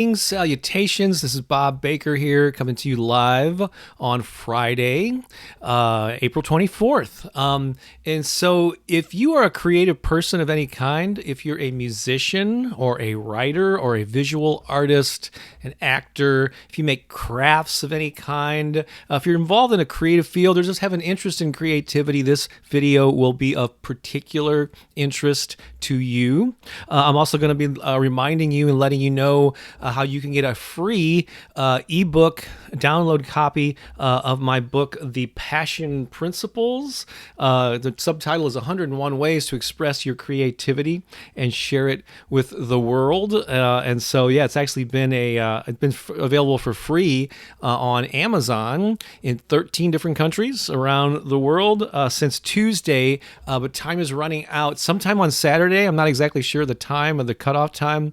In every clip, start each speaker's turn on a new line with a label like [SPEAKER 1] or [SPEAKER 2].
[SPEAKER 1] Salutations. This is Bob Baker here, coming to you live on Friday, April 24th. And so, if you are a creative person of any kind, if you're a musician or a writer or a visual artist, an actor, if you make crafts of any kind, if you're involved in a creative field or just have an interest in creativity, this video will be of particular interest to you. I'm also going to be reminding you and letting you know how you can get a free ebook download copy of my book, The Passion Principles. The subtitle is 101 Ways to Express Your Creativity and Share It with the World. And so, yeah, it's actually been available for free on Amazon in 13 different countries around the world since Tuesday, but time is running out sometime on Saturday. I'm not exactly sure the time of the cutoff time.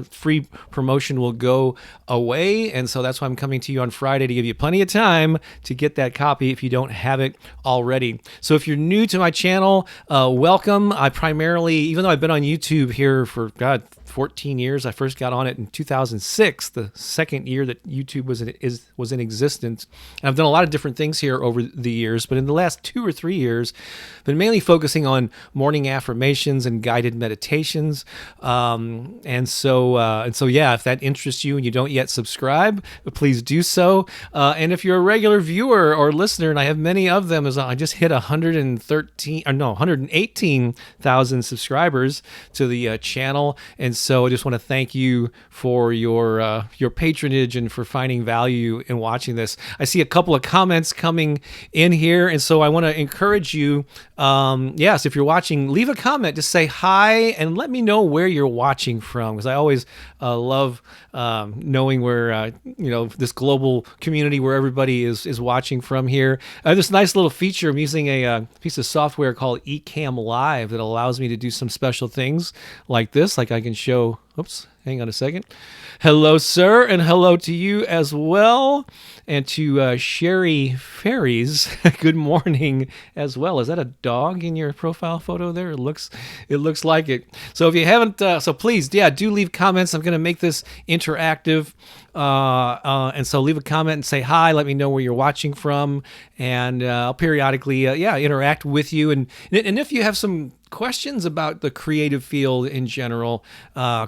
[SPEAKER 1] Free promotion will go away, and so that's why I'm coming to you on Friday to give you plenty of time to get that copy if you don't have it already. So if you're new to my channel, welcome. I primarily, even though I've been on YouTube here for 14 years. I first got on it in 2006, the second year that YouTube was in existence. And I've done a lot of different things here over the years, but in the last 2 or 3 years, I've been mainly focusing on morning affirmations and guided meditations. And so, yeah, if that interests you and you don't yet subscribe, please do so. And if you're a regular viewer or listener, and I have many of them, as I just hit 118,000 subscribers to the channel, and so I just want to thank you for your patronage and for finding value in watching this. I see a couple of comments coming in here, and so I want to encourage you. Yes, if you're watching, leave a comment. Just say hi and let me know where you're watching from, because I always love knowing where this global community where everybody is watching from here. This nice little feature. I'm using a piece of software called Ecamm Live that allows me to do some special things like this. Like I can show. Oops, hang on a second. Hello, sir, and hello to you as well, and to Sherry Fairies. Good morning as well. Is that a dog in your profile photo there? It looks like it. So if you haven't, so please, do leave comments. I'm going to make this interactive, and so leave a comment and say hi. Let me know where you're watching from, and I'll periodically, interact with you. And if you have some questions about the creative field in general,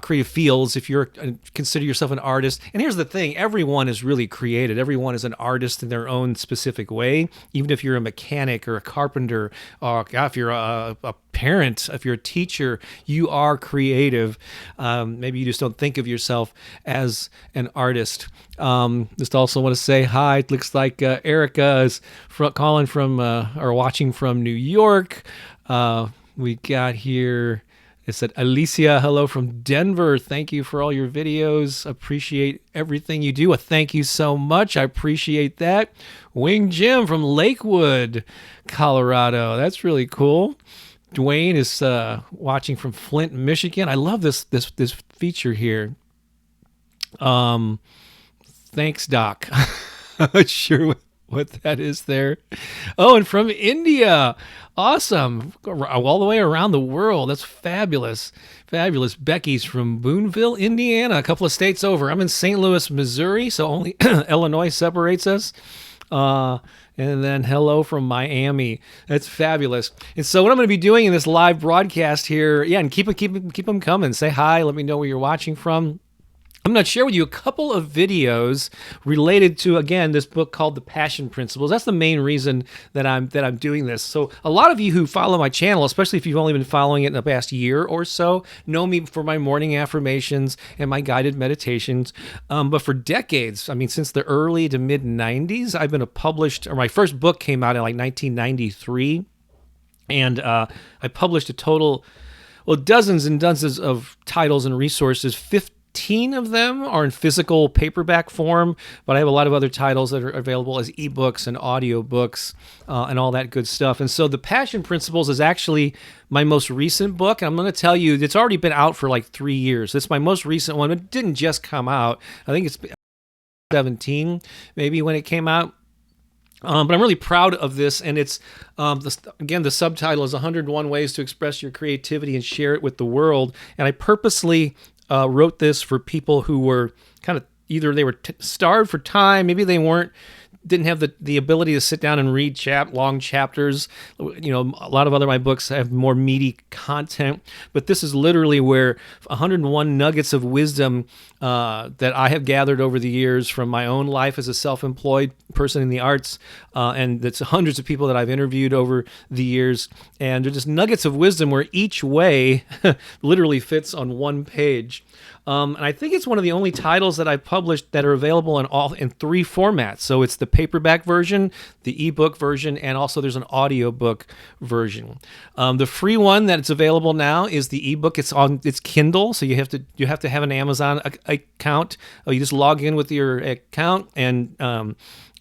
[SPEAKER 1] creative fields, if you're consider yourself an artist. And here's the thing, everyone is really creative. Everyone is an artist in their own specific way. Even if you're a mechanic or a carpenter, or if you're a parent, if you're a teacher, you are creative. Maybe you just don't think of yourself as an artist. Just also want to say hi. It looks like Erica is calling from or watching from New York. We got here, it said, Alicia, hello from Denver. Thank you for all your videos. Appreciate everything you do. Thank you so much. I appreciate that. Wing Jim from Lakewood, Colorado. That's really cool. Dwayne is watching from Flint, Michigan. I love this feature here. Thanks, Doc. I'm not sure what that is there. Oh, and from India. Awesome. All the way around the world. That's fabulous. Fabulous. Becky's from Boonville, Indiana, a couple of states over. I'm in St. Louis, Missouri, so only Illinois separates us. And then hello from Miami. That's fabulous. And so what I'm going to be doing in this live broadcast here, and keep them coming. Say hi. Let me know where you're watching from. I'm going to share with you a couple of videos related to, again, this book called The Passion Principles. That's the main reason that I'm doing this. So a lot of you who follow my channel, especially if you've only been following it in the past year or so, know me for my morning affirmations and my guided meditations. But for decades, I mean, since the early to mid 90s, I've been my first book came out in like 1993. And I published a total, dozens and dozens of titles and resources. 15 of them are in physical paperback form, but I have a lot of other titles that are available as ebooks and audiobooks and all that good stuff. And so The Passion Principles is actually my most recent book. And I'm going to tell you, it's already been out for like 3 years. It's my most recent one. It didn't just come out. I think it's 17 maybe when it came out. But I'm really proud of this, and it's, again, the subtitle is 101 Ways to Express Your Creativity and Share It with the World. And I purposely wrote this for people who were kind of either they were starved for time, maybe they didn't have the ability to sit down and read long chapters. You know, a lot of my books have more meaty content, but this is literally where 101 nuggets of wisdom that I have gathered over the years from my own life as a self-employed person in the arts, and that's hundreds of people that I've interviewed over the years, and they're just nuggets of wisdom where each way literally fits on one page. And I think it's one of the only titles that I've published that are available in 3 formats. So it's the paperback version, the ebook version, and also there's an audiobook version. The free one that's available now is the ebook. It's Kindle, so you have to have an Amazon account. You just log in with your account and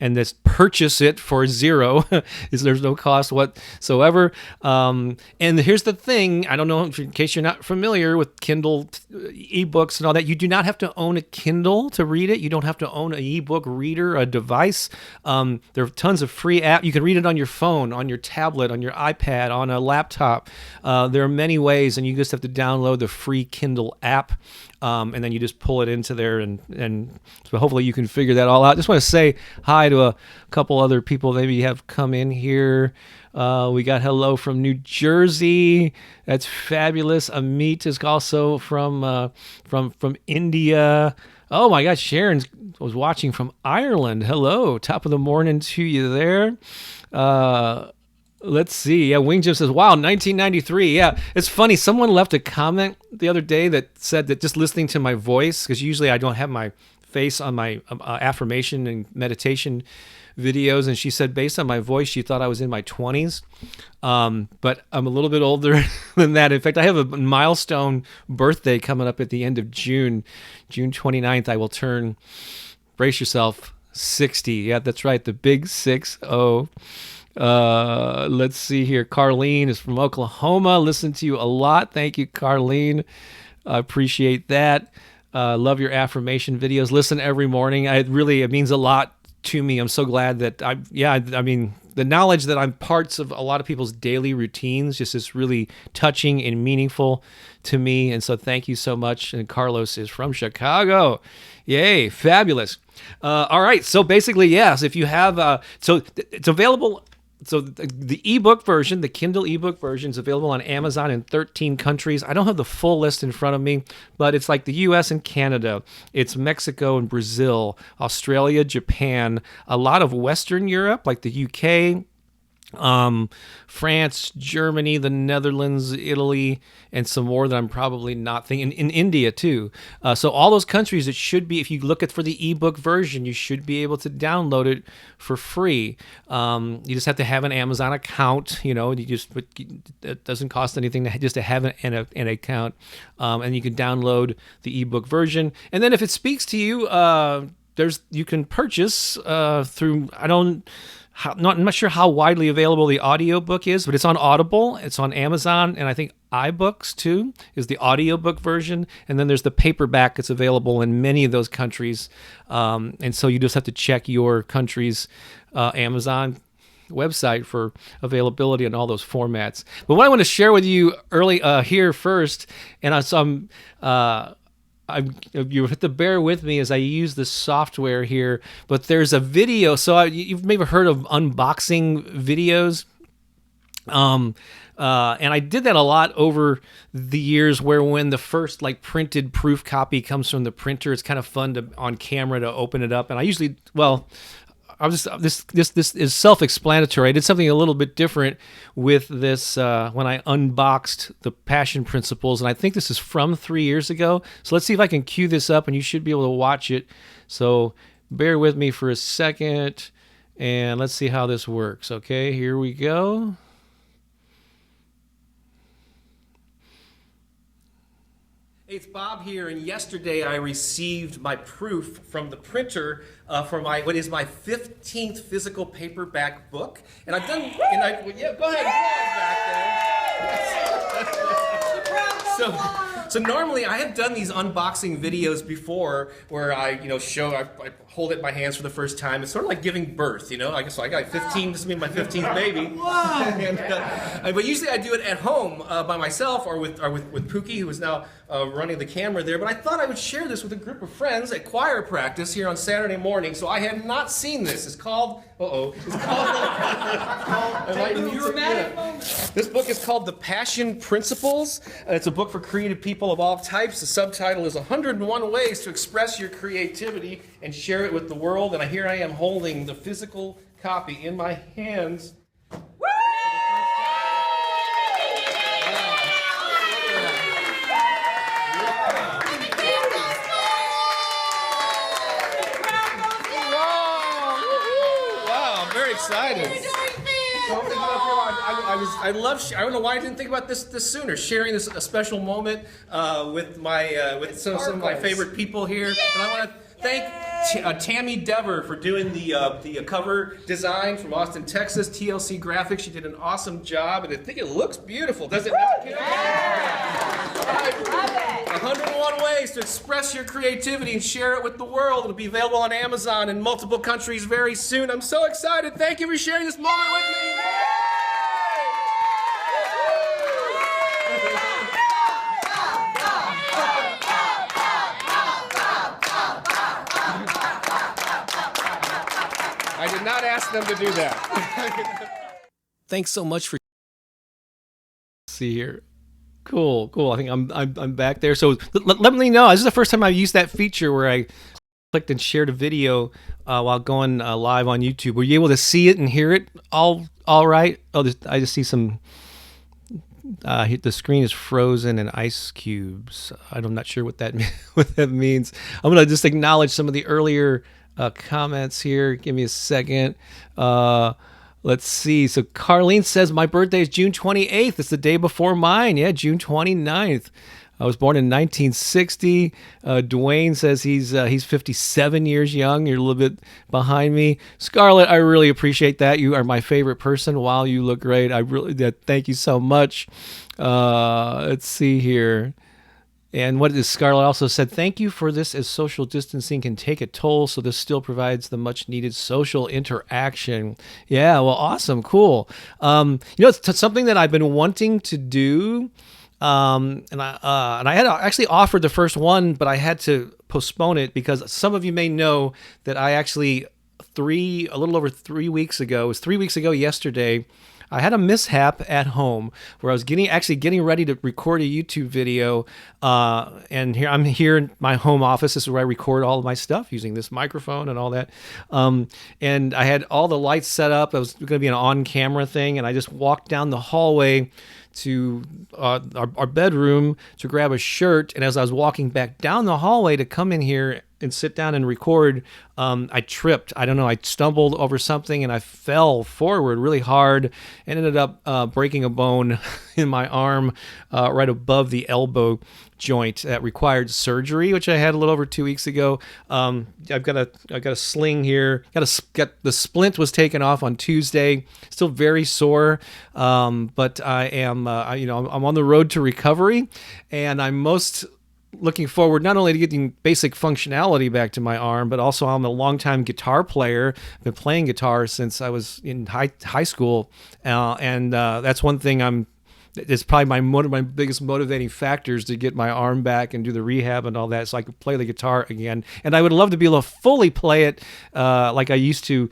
[SPEAKER 1] just purchase it for $0. There's no cost whatsoever. And here's the thing, I don't know, in case you're not familiar with Kindle ebooks and all that, you do not have to own a Kindle to read it. You don't have to own an ebook reader, a device. There are tons of free apps. You can read it on your phone, on your tablet, on your iPad, on a laptop. There are many ways, and you just have to download the free Kindle app. And then you just pull it into there, and so hopefully you can figure that all out. Just want to say hi to a couple other people maybe have come in here. We got hello from New Jersey. That's fabulous. Amit is also from India. Oh my gosh, Sharon was watching from Ireland. Hello, top of the morning to you there. Let's see. Yeah, Wing Jim says, wow, 1993. Yeah, it's funny. Someone left a comment the other day that said that just listening to my voice, because usually I don't have my face on my affirmation and meditation videos, and she said based on my voice, she thought I was in my 20s. But I'm a little bit older than that. In fact, I have a milestone birthday coming up at the end of June 29th. I will turn, brace yourself, 60. Yeah, that's right, the big 6-0. Let's see here. Carlene is from Oklahoma. Listen to you a lot. Thank you, Carlene. I appreciate that. Love your affirmation videos. Listen every morning. It means a lot to me. I'm so glad that I mean, the knowledge that I'm parts of a lot of people's daily routines just is really touching and meaningful to me. And so thank you so much. And Carlos is from Chicago. Yay. Fabulous. All right. So basically, yes, if you have, it's available. So the ebook version, the Kindle ebook version, is available on Amazon in 13 countries. I don't have the full list in front of me, but it's like the U.S. and Canada. It's Mexico and Brazil, Australia, Japan, a lot of Western Europe, like the U.K., France, Germany, the Netherlands, Italy, and some more that I'm probably not thinking. In India too. So all those countries, it should be, if you look for the ebook version, you should be able to download it for free. You just have to have an Amazon account. It doesn't cost anything to have an account, and you can download the ebook version. And then if it speaks to you, you can purchase through. I'm not sure how widely available the audiobook is, but it's on Audible, it's on Amazon, and I think iBooks too is the audiobook version. And then there's the paperback that's available in many of those countries. And so you just have to check your country's Amazon website for availability in all those formats. But what I want to share with you here first, and you have to bear with me as I use this software here, but there's a video. So you've maybe heard of unboxing videos. And I did that a lot over the years where when the first printed proof copy comes from the printer, it's kind of fun on camera to open it up. And I usually, this is self-explanatory. I did something a little bit different with this when I unboxed the Passion Principles, and I think this is from 3 years ago. So let's see if I can cue this up, and you should be able to watch it. So bear with me for a second, and let's see how this works. Okay, here we go. Hey, it's Bob here, and yesterday I received my proof from the printer for what is my 15th physical paperback book, and I've done. Go ahead, back there. So normally I have done these unboxing videos before where I hold it in my hands for the first time. It's sort of like giving birth, I guess so I got 15, this will be my 15th baby. But usually I do it at home by myself or with Pookie, who is now running the camera there. But I thought I would share this with a group of friends at choir practice here on Saturday morning. So I had not seen this. It's called, this book is called The Passion Principles. It's a book for creative people of all types. The subtitle is 101 Ways to Express Your Creativity and Share It with the World. And here I am holding the physical copy in my hands. Excited. I don't know why I didn't think about this sooner. Sharing a special moment with some of my favorite people here. And I want to thank Tammy Dever for doing the cover design from Austin, Texas. TLC Graphics. She did an awesome job, and I think it looks beautiful. Does it not? Yeah. 101 ways to express your creativity and share it with the world. It'll be available on Amazon in multiple countries very soon. I'm so excited. Thank you for sharing this moment with me. I did not ask them to do that. Thanks so much for see here. Cool. I think I'm back there. So let me know. This is the first time I've used that feature where I clicked and shared a video while going live on YouTube. Were you able to see it and hear it all right? I just see some. The screen is frozen and ice cubes. I'm not sure what that means. I'm gonna just acknowledge some of the earlier comments here. Give me a second. Let's see. So Carlene says, my birthday is June 28th. It's the day before mine. Yeah, June 29th. I was born in 1960. Dwayne says he's 57 years young. You're a little bit behind me. Scarlett, I really appreciate that. You are my favorite person. Wow, you look great. I really thank you so much. Let's see here. And what is Scarlett also said, thank you for this, as social distancing can take a toll, so this still provides the much needed social interaction. Yeah, well, awesome, cool. It's something that I've been wanting to do, and I had actually offered the first one, but I had to postpone it because some of you may know that I actually a little over 3 weeks ago, it was 3 weeks ago yesterday, I had a mishap at home where I was getting ready to record a YouTube video, and I'm here in my home office. This is where I record all of my stuff using this microphone and all that. And I had all the lights set up. It was going to be an on-camera thing, and I just walked down the hallway to our bedroom to grab a shirt. And as I was walking back down the hallway to come in here and sit down and record, I tripped. I don't know. I stumbled over something and I fell forward really hard and ended up breaking a bone in my arm right above the elbow joint that required surgery, which I had a little over 2 weeks ago. I've got a sling here. Got the splint was taken off on Tuesday. Still very sore, but I am I'm on the road to recovery, and I'm most looking forward not only to getting basic functionality back to my arm, but also I'm a longtime guitar player. I've been playing guitar since I was in high school, and that's one thing it's probably one of my biggest motivating factors to get my arm back and do the rehab and all that, so I could play the guitar again. And I would love to be able to fully play it like I used to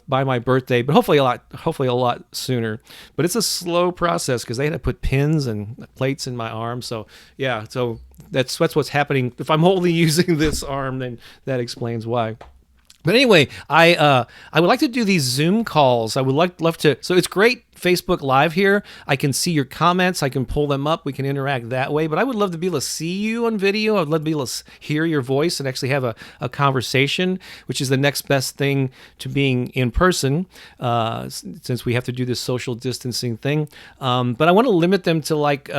[SPEAKER 1] by my birthday, but hopefully a lot sooner. But it's a slow process because they had to put pins and plates in my arm. So yeah, so that's what's happening. If I'm only using this arm, then that explains why. But anyway, I would like to do these Zoom calls. I would love to. So it's great Facebook Live here. I can see your comments. I can pull them up. We can interact that way. But I would love to be able to see you on video. I'd love to be able to hear your voice and actually have a conversation, which is the next best thing to being in person, since we have to do this social distancing thing. But I want to limit them to like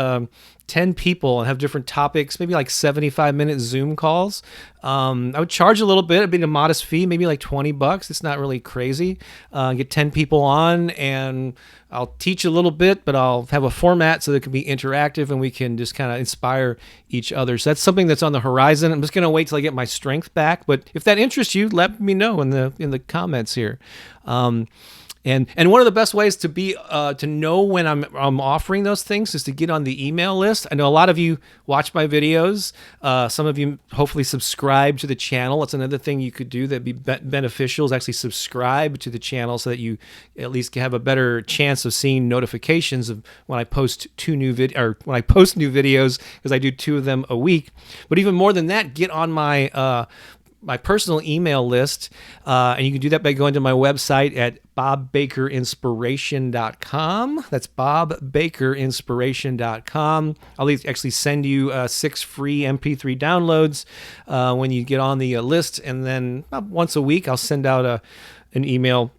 [SPEAKER 1] 10 people and have different topics, maybe like 75-minute Zoom calls. I would charge a little bit. It'd be a modest fee, maybe like $20. It's not really crazy. Get 10 people on, and I'll teach a little bit, but I'll have a format so that it can be interactive and we can just kind of inspire each other. So that's something that's on the horizon. I'm just going to wait till I get my strength back. But if that interests you, let me know in the comments here. And one of the best ways to be to know when I'm offering those things is to get on the email list. I know a lot of you watch my videos. Some of you hopefully subscribe to the channel. That's another thing you could do that'd be beneficial, is actually subscribe to the channel so that you at least have a better chance of seeing notifications of when I post when I post new videos, because I do 2 of them a week. But even more than that, get on my personal email list, and you can do that by going to my website at bobbakerinspiration.com. That's bobbakerinspiration.com. I'll actually send you 6 free MP3 downloads when you get on the list, and then once a week I'll send out an email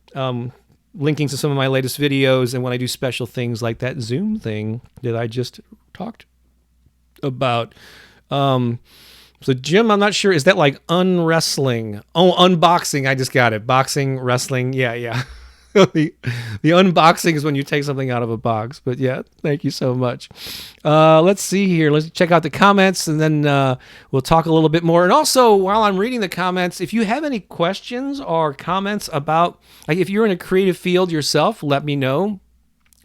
[SPEAKER 1] linking to some of my latest videos, and when I do special things like that Zoom thing that I just talked about. So Jim, I'm not sure. Is that like unwrestling? Oh, unboxing. I just got it. Boxing, wrestling. Yeah. the unboxing is when you take something out of a box. But yeah, thank you so much. Let's see here. Let's check out the comments, and then we'll talk a little bit more. And also, while I'm reading the comments, if you have any questions or comments about, like, if you're in a creative field yourself, let me know.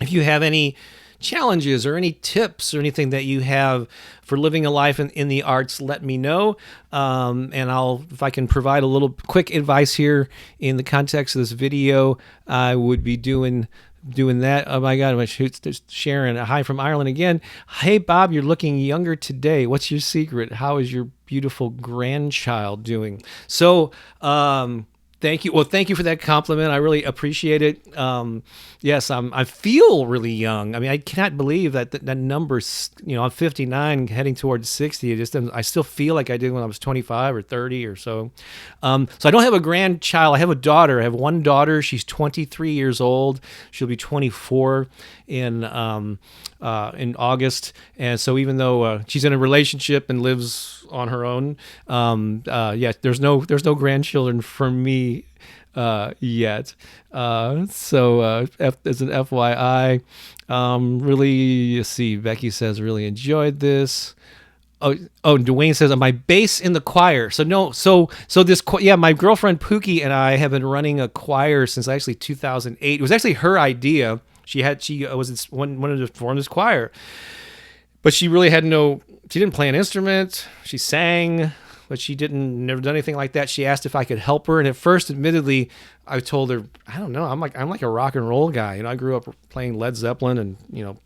[SPEAKER 1] If you have any challenges or any tips or anything that you have for living a life in the arts, let me know. And if I can provide a little quick advice here in the context of this video, I would be doing that. Oh my God, there's Sharon. Hi from Ireland again. Hey Bob, you're looking younger today. What's your secret? How is your beautiful grandchild doing? So, thank you. Well, thank you for that compliment. I really appreciate it. Yes, I feel really young. I mean, I cannot believe that number's, I'm 59 heading towards 60. I still feel like I did when I was 25 or 30 or so. So I don't have a grandchild. I have a daughter. I have one daughter. She's 23 years old. She'll be 24 in August. And so even though she's in a relationship and lives on her own, there's no grandchildren for me yet. So as an FYI, really, let's see, Becky says, really enjoyed this. Oh, Dwayne says, my bass in the choir. So my girlfriend Pookie and I have been running a choir since actually 2008. It was actually her idea. She wanted to form this choir, but she really she didn't play an instrument. She sang, but she never done anything like that. She asked if I could help her. And at first, admittedly, I told her, I don't know, I'm like a rock and roll guy. I grew up playing Led Zeppelin and,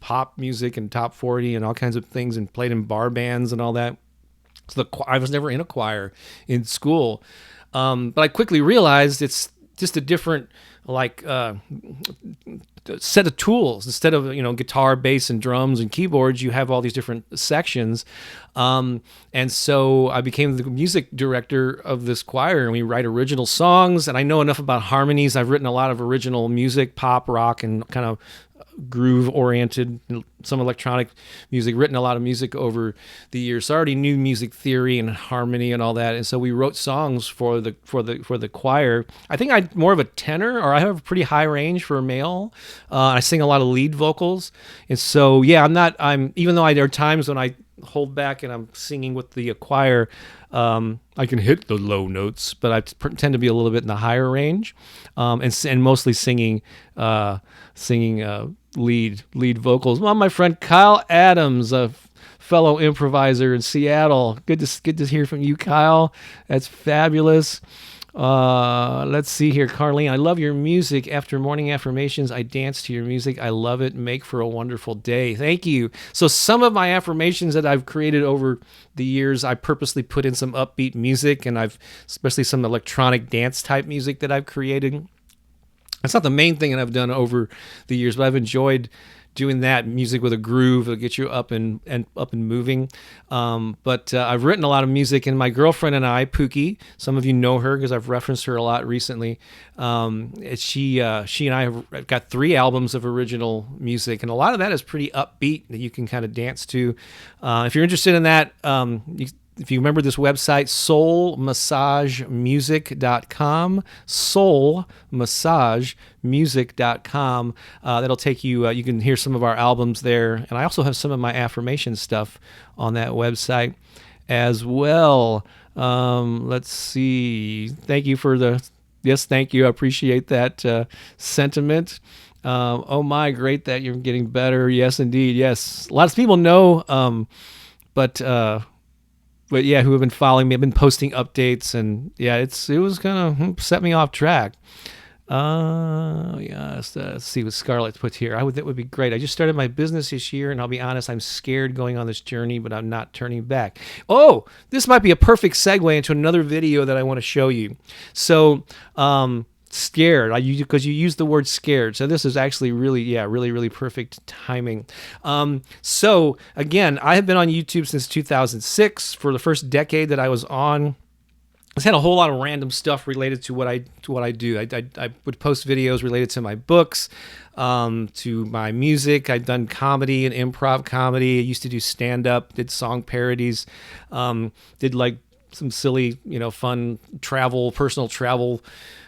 [SPEAKER 1] pop music and top 40 and all kinds of things, and played in bar bands and all that. So I was never in a choir in school. But I quickly realized it's just a different, set of tools. Instead of guitar, bass, and drums and keyboards, you have all these different sections, and so I became the music director of this choir, and we write original songs, and I know enough about harmonies. I've written a lot of original music, pop, rock, and kind of groove oriented, some electronic music, written a lot of music over the years. So I already knew music theory and harmony and all that. And so we wrote songs for the choir. I think I'm more of a tenor, or I have a pretty high range for a male. I sing a lot of lead vocals. And so, even though there are times when I hold back and I'm singing with the choir, I can hit the low notes, but I tend to be a little bit in the higher range, and mostly singing lead vocals. Well, my friend Kyle Adams, a fellow improviser in Seattle. Good to hear from you, Kyle. That's fabulous. Let's see here, Carlene. I love your music. After morning affirmations, I dance to your music. I love it. Make for a wonderful day. Thank you. So some of my affirmations that I've created over the years, I purposely put in some upbeat music, and especially some electronic dance type music that I've created. That's not the main thing that I've done over the years, but I've enjoyed doing that music with a groove that'll get you up and moving. But I've written a lot of music, and my girlfriend and I, Pookie, some of you know her because I've referenced her a lot recently. She and I have got 3 albums of original music, and a lot of that is pretty upbeat that you can kind of dance to. If you're interested in that, if you remember this website, soulmassagemusic.com, soulmassagemusic.com. That'll take you, you can hear some of our albums there. And I also have some of my affirmation stuff on that website as well. Let's see. Thank you for yes, thank you. I appreciate that sentiment. Oh my, great that you're getting better. Yes, indeed. Yes. Lots of people know, but yeah, who have been following me, I've been posting updates, and yeah, it was kind of set me off track. Yes, let's see what Scarlett put here. That would be great. I just started my business this year, and I'll be honest, I'm scared going on this journey, but I'm not turning back. Oh, this might be a perfect segue into another video that I want to show you. So, scared, because you used the word scared, so this is actually really perfect timing. So again, I have been on YouTube since 2006. For the first decade that I was on, I had a whole lot of random stuff related to what I do. I would post videos related to my books, to my music. I've done comedy and improv comedy. I used to do stand-up, did song parodies, did like some silly, fun personal travel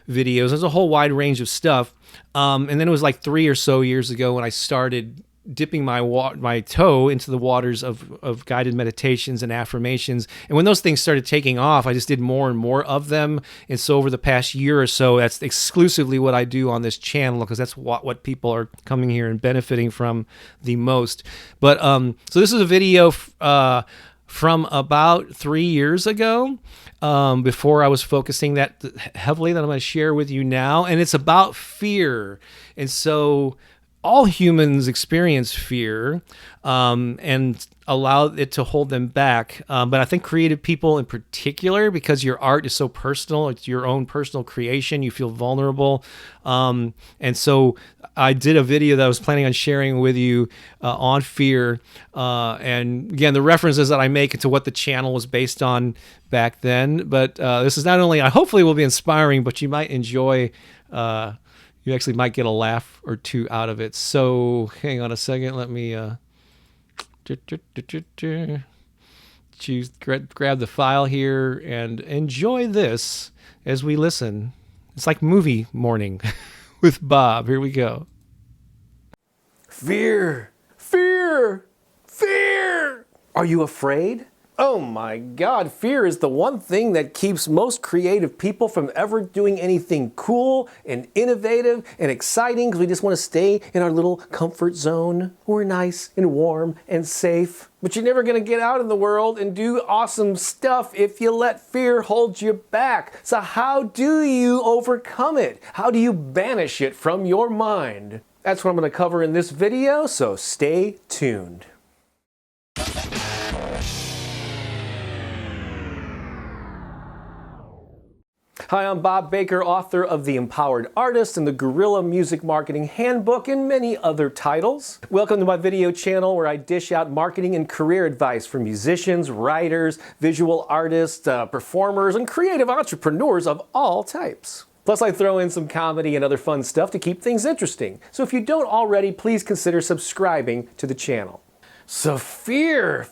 [SPEAKER 1] videos. There's a whole wide range of stuff. And then it was like 3 or so years ago when I started dipping my toe into the waters of guided meditations and affirmations. And when those things started taking off, I just did more and more of them. And so over the past year or so, that's exclusively what I do on this channel, because that's what people are coming here and benefiting from the most. But so this is a video from about 3 years ago, before I was focusing that heavily, that I'm going to share with you now. And it's about fear. And so all humans experience fear, and allow it to hold them back. But I think creative people in particular, because your art is so personal, it's your own personal creation, you feel vulnerable. And so I did a video that I was planning on sharing with you on fear. And again, the references that I make to what the channel was based on back then. But this is not only, I hopefully will be inspiring, but you might enjoy, you actually might get a laugh or two out of it. So hang on a second. Let me grab the file here and enjoy this as we listen. It's like movie morning with Bob. Here we go. Fear, fear, fear. Are you afraid? Oh my God, fear is the one thing that keeps most creative people from ever doing anything cool and innovative and exciting, because we just want to stay in our little comfort zone. We're nice and warm and safe. But you're never going to get out in the world and do awesome stuff if you let fear hold you back. So how do you overcome it? How do you banish it from your mind? That's what I'm going to cover in this video, so stay tuned. Hi, I'm Bob Baker, author of The Empowered Artist and the Guerrilla Music Marketing Handbook, and many other titles. Welcome to my video channel where I dish out marketing and career advice for musicians, writers, visual artists, performers, and creative entrepreneurs of all types. Plus, I throw in some comedy and other fun stuff to keep things interesting. So if you don't already, please consider subscribing to the channel. So fear,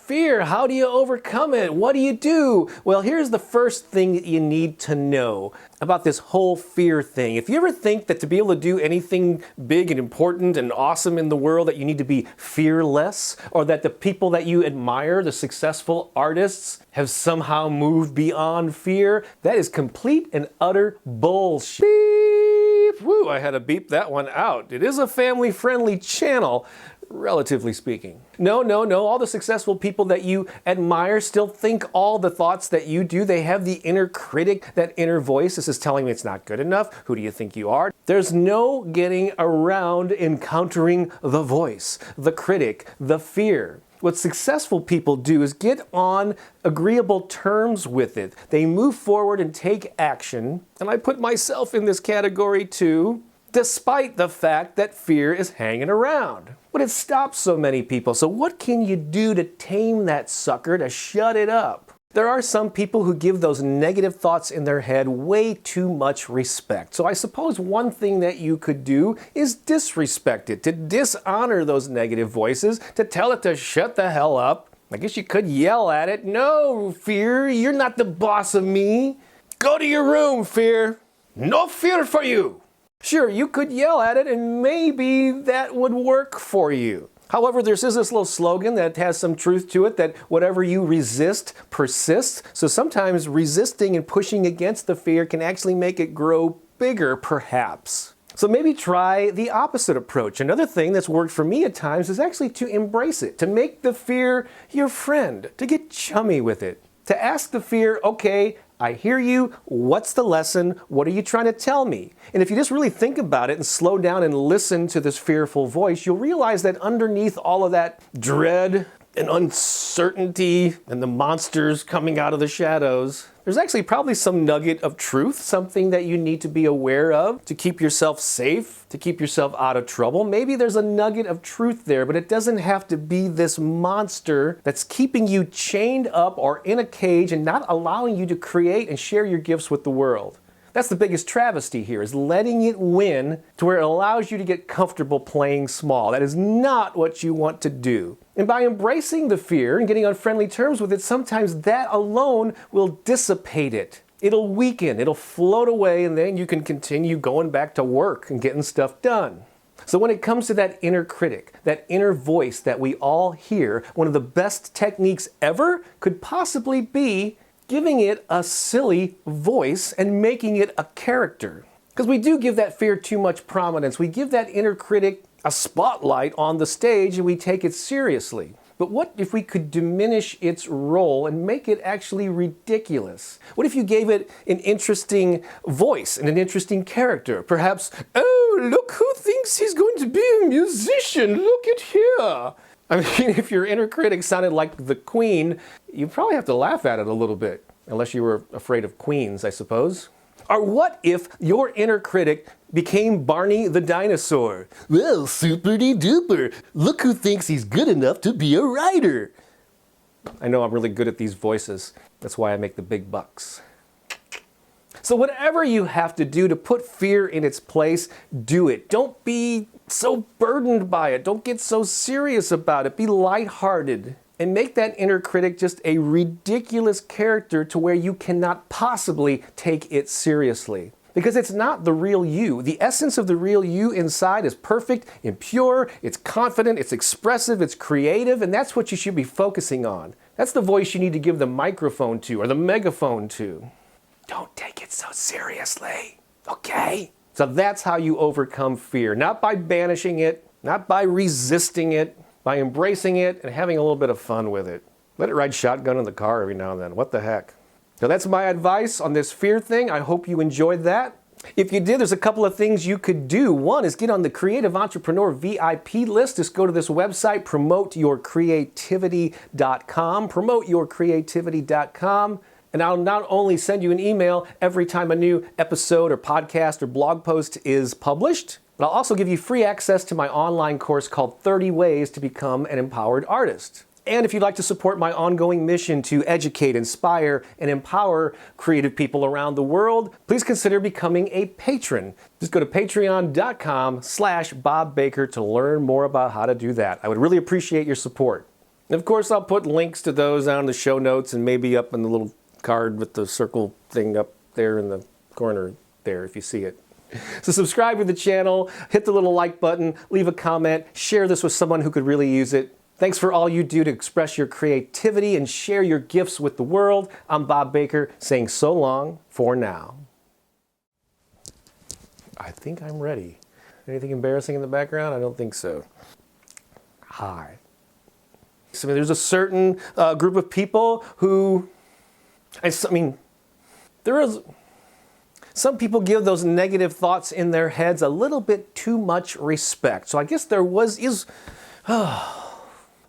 [SPEAKER 1] how do you overcome it? What do you do? Well, here's the first thing that you need to know about this whole fear thing. If you ever think that to be able to do anything big and important and awesome in the world that you need to be fearless, or that the people that you admire, the successful artists, have somehow moved beyond fear, that is complete and utter bullshit. Beep! Woo, I had to beep that one out. It is a family-friendly channel, relatively speaking. No. All the successful people that you admire still think all the thoughts that you do. They have the inner critic, that inner voice. This is telling me it's not good enough. Who do you think you are? There's no getting around encountering the voice, the critic, the fear. What successful people do is get on agreeable terms with it. They move forward and take action. And I put myself in this category too, despite the fact that fear is hanging around. But it stops so many people. So what can you do to tame that sucker, to shut it up? There are some people who give those negative thoughts in their head way too much respect. So I suppose one thing that you could do is disrespect it, to dishonor those negative voices, to tell it to shut the hell up,
[SPEAKER 2] I guess you could yell at it. No, fear, you're not the boss of me. Go to your room, fear. No fear for you. Sure, you could yell at it and maybe that would work for you. However, there's this little slogan that has some truth to it, that whatever you resist persists. So sometimes resisting and pushing against the fear can actually make it grow bigger, perhaps. So maybe try the opposite approach. Another thing that's worked for me at times is actually to embrace it, to make the fear your friend, to get chummy with it, to ask the fear, okay, I hear you, what's the lesson, what are you trying to tell me? And if you just really think about it and slow down and listen to this fearful voice, you'll realize that underneath all of that dread and uncertainty and the monsters coming out of the shadows, there's actually probably some nugget of truth, something that you need to be aware of to keep yourself safe, to keep yourself out of trouble. Maybe there's a nugget of truth there, but it doesn't have to be this monster that's keeping you chained up or in a cage and not allowing you to create and share your gifts with the world. That's the biggest travesty here, is letting it win to where it allows you to get comfortable playing small. That is not what you want to do. And by embracing the fear and getting on friendly terms with it, sometimes that alone will dissipate it. It'll weaken, it'll float away, and then you can continue going back to work and getting stuff done. So when it comes to that inner critic, that inner voice that we all hear, one of the best techniques ever could possibly be giving it a silly voice and making it a character. Because we do give that fear too much prominence. We give that inner critic a spotlight on the stage and we take it seriously. But what if we could diminish its role and make it actually ridiculous? What if you gave it an interesting voice and an interesting character? Perhaps, oh, look who thinks he's going to be a musician. Look at here. I mean, if your inner critic sounded like the Queen, you'd probably have to laugh at it a little bit, unless you were afraid of queens, I suppose. Or what if your inner critic became Barney the dinosaur? Well, super-de-duper, look who thinks he's good enough to be a writer. I know I'm really good at these voices. That's why I make the big bucks. So whatever you have to do to put fear in its place, do it. Don't be so burdened by it. Don't get so serious about it. Be lighthearted and make that inner critic just a ridiculous character to where you cannot possibly take it seriously. Because it's not the real you. The essence of the real you inside is perfect and pure, it's confident, it's expressive, it's creative, and that's what you should be focusing on. That's the voice you need to give the microphone to or the megaphone to. Don't take it so seriously, okay? So that's how you overcome fear. Not by banishing it, not by resisting it, by embracing it and having a little bit of fun with it. Let it ride shotgun in the car every now and then. What the heck? So that's my advice on this fear thing. I hope you enjoyed that. If you did, there's a couple of things you could do. One is get on the Creative Entrepreneur VIP list. Just go to this website, promoteyourcreativity.com, promoteyourcreativity.com. And I'll not only send you an email every time a new episode or podcast or blog post is published, but I'll also give you free access to my online course called 30 Ways to Become an Empowered Artist. And if you'd like to support my ongoing mission to educate, inspire, and empower creative people around the world, please consider becoming a patron. Just go to patreon.com/Bob Baker to learn more about how to do that. I would really appreciate your support. And of course, I'll put links to those down in the show notes and maybe up in the little card with the circle thing up there in the corner there if you see it. So subscribe to the channel, hit the little like button, leave a comment, share this with someone who could really use it. Thanks for all you do to express your creativity and share your gifts with the world. I'm Bob Baker saying so long for now. I think I'm ready. Anything embarrassing in the background? I don't think so. Hi. So there's a certain group of people who, some people give those negative thoughts in their heads a little bit too much respect. So I guess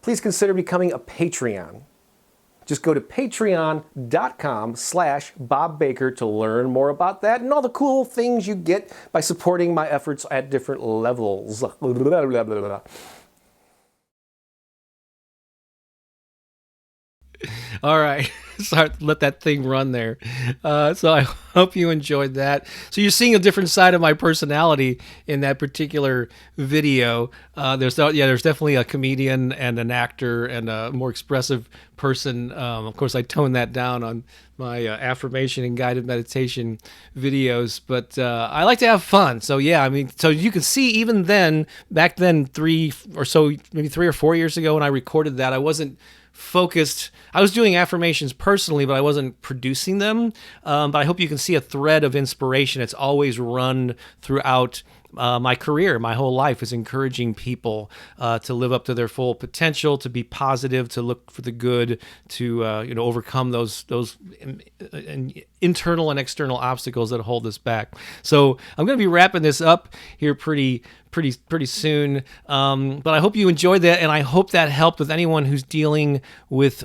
[SPEAKER 2] please consider becoming a Patreon. Just go to patreon.com/Bob Baker to learn more about that and all the cool things you get by supporting my efforts at different levels.
[SPEAKER 1] All right. let that thing run there. So I hope you enjoyed that. So you're seeing a different side of my personality in that particular video. There's definitely a comedian and an actor and a more expressive person. Of course, I toned that down on my affirmation and guided meditation videos, but I like to have fun. So yeah, I mean, so you can see even then, back then, maybe 3 or 4 years ago when I recorded that, I wasn't focused. I was doing affirmations personally, but I wasn't producing them. But I hope you can see a thread of inspiration. It's always run throughout my career. My whole life is encouraging people to live up to their full potential, to be positive, to look for the good, to overcome those internal and external obstacles that hold us back. So I'm going to be wrapping this up here pretty soon. But I hope you enjoyed that, and I hope that helped with anyone who's dealing with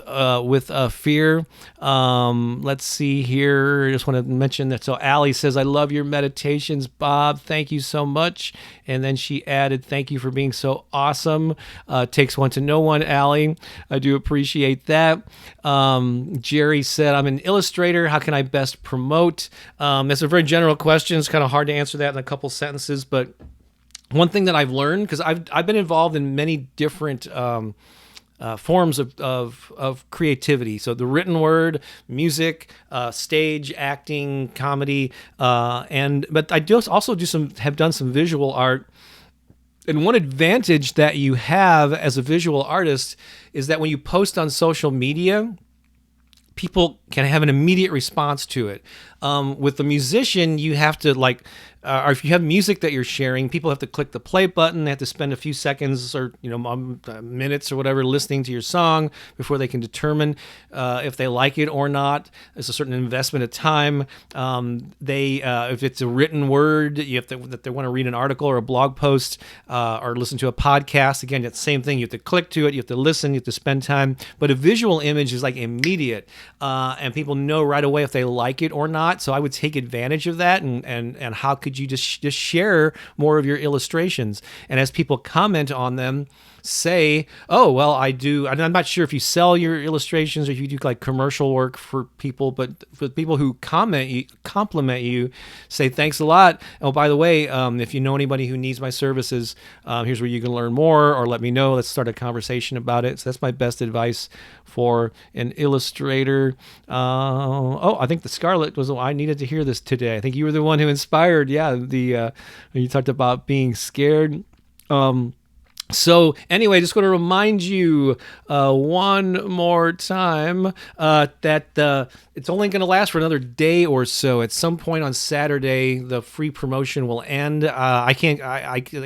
[SPEAKER 1] fear. Let's see here. I just want to mention that. So Allie says, "I love your meditations, Bob. Thank you so much." And then she added, "Thank you for being so awesome. Takes one to know one, Allie. I do appreciate that." Jerry said, "I'm an illustrator. How can I best promote?" That's a very general question. It's kind of hard to answer that in a couple sentences, but one thing that I've learned, because I've been involved in many different forms of creativity. So the written word, music, stage, acting, comedy, but I have done some visual art. And one advantage that you have as a visual artist is that when you post on social media, people can have an immediate response to it. With the musician, you have to or if you have music that you're sharing, people have to click the play button. They have to spend a few seconds or minutes or whatever listening to your song before they can determine if they like it or not. There's a certain investment of time. If it's a written word, that they want to read an article or a blog post or listen to a podcast. Again, it's the same thing. You have to click to it. You have to listen. You have to spend time. But a visual image is like immediate, and people know right away if they like it or not. So I would take advantage of that, and how could you just share more of your illustrations? And as people comment on them, say, "Oh, well, I do." And I'm not sure if you sell your illustrations or if you do like commercial work for people, but for people who compliment you, say thanks a lot. Oh, by the way, if you know anybody who needs my services, here's where you can learn more, or let me know. Let's start a conversation about it. So that's my best advice for an illustrator. I think the Scarlet was. I needed to hear this today. I think you were the one who inspired. Yeah, you talked about being scared. So anyway, just going to remind you one more time that it's only going to last for another day or so. At some point on Saturday, the free promotion will end. I can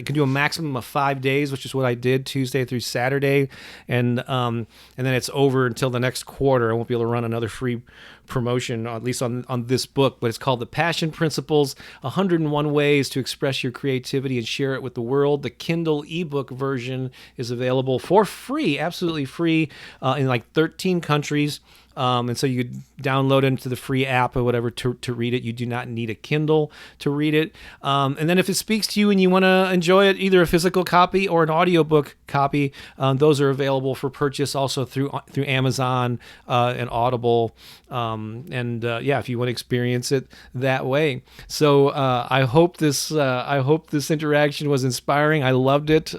[SPEAKER 1] do a maximum of 5 days, which is what I did, Tuesday through Saturday, and then it's over until the next quarter. I won't be able to run another free promotion, at least on this book, but it's called The Passion Principles, 101 Ways to Express Your Creativity and Share It with the World. The Kindle ebook version is available for free, absolutely free, in like 13 countries. And so you could download it into the free app or whatever to read it. You do not need a Kindle to read it. And then if it speaks to you and you want to enjoy it, either a physical copy or an audiobook copy, those are available for purchase also through Amazon and Audible. If you want to experience it that way. So I hope this interaction was inspiring. I loved it.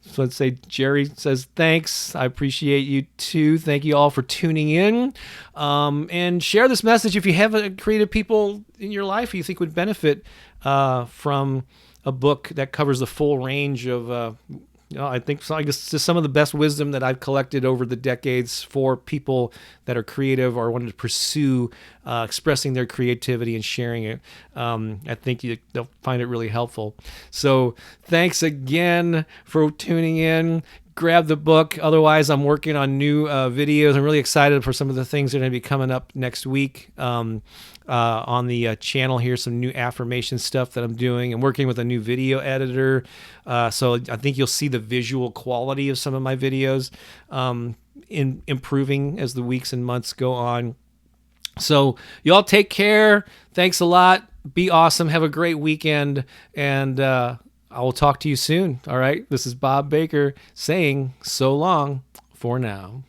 [SPEAKER 1] So let's say Jerry says thanks. I appreciate you too. Thank you all for tuning in. And share this message if you have creative people in your life who you think would benefit from a book that covers the full range of I think so. I guess just some of the best wisdom that I've collected over the decades for people that are creative or wanting to pursue expressing their creativity and sharing it. I think they'll find it really helpful. So thanks again for tuning in. Grab the book. Otherwise, I'm working on new videos. I'm really excited for some of the things that are going to be coming up next week on the channel here. Some new affirmation stuff that I'm doing. I'm working with a new video editor. So I think you'll see the visual quality of some of my videos improving as the weeks and months go on. So y'all take care. Thanks a lot. Be awesome. Have a great weekend. And I will talk to you soon. All right. This is Bob Baker saying so long for now.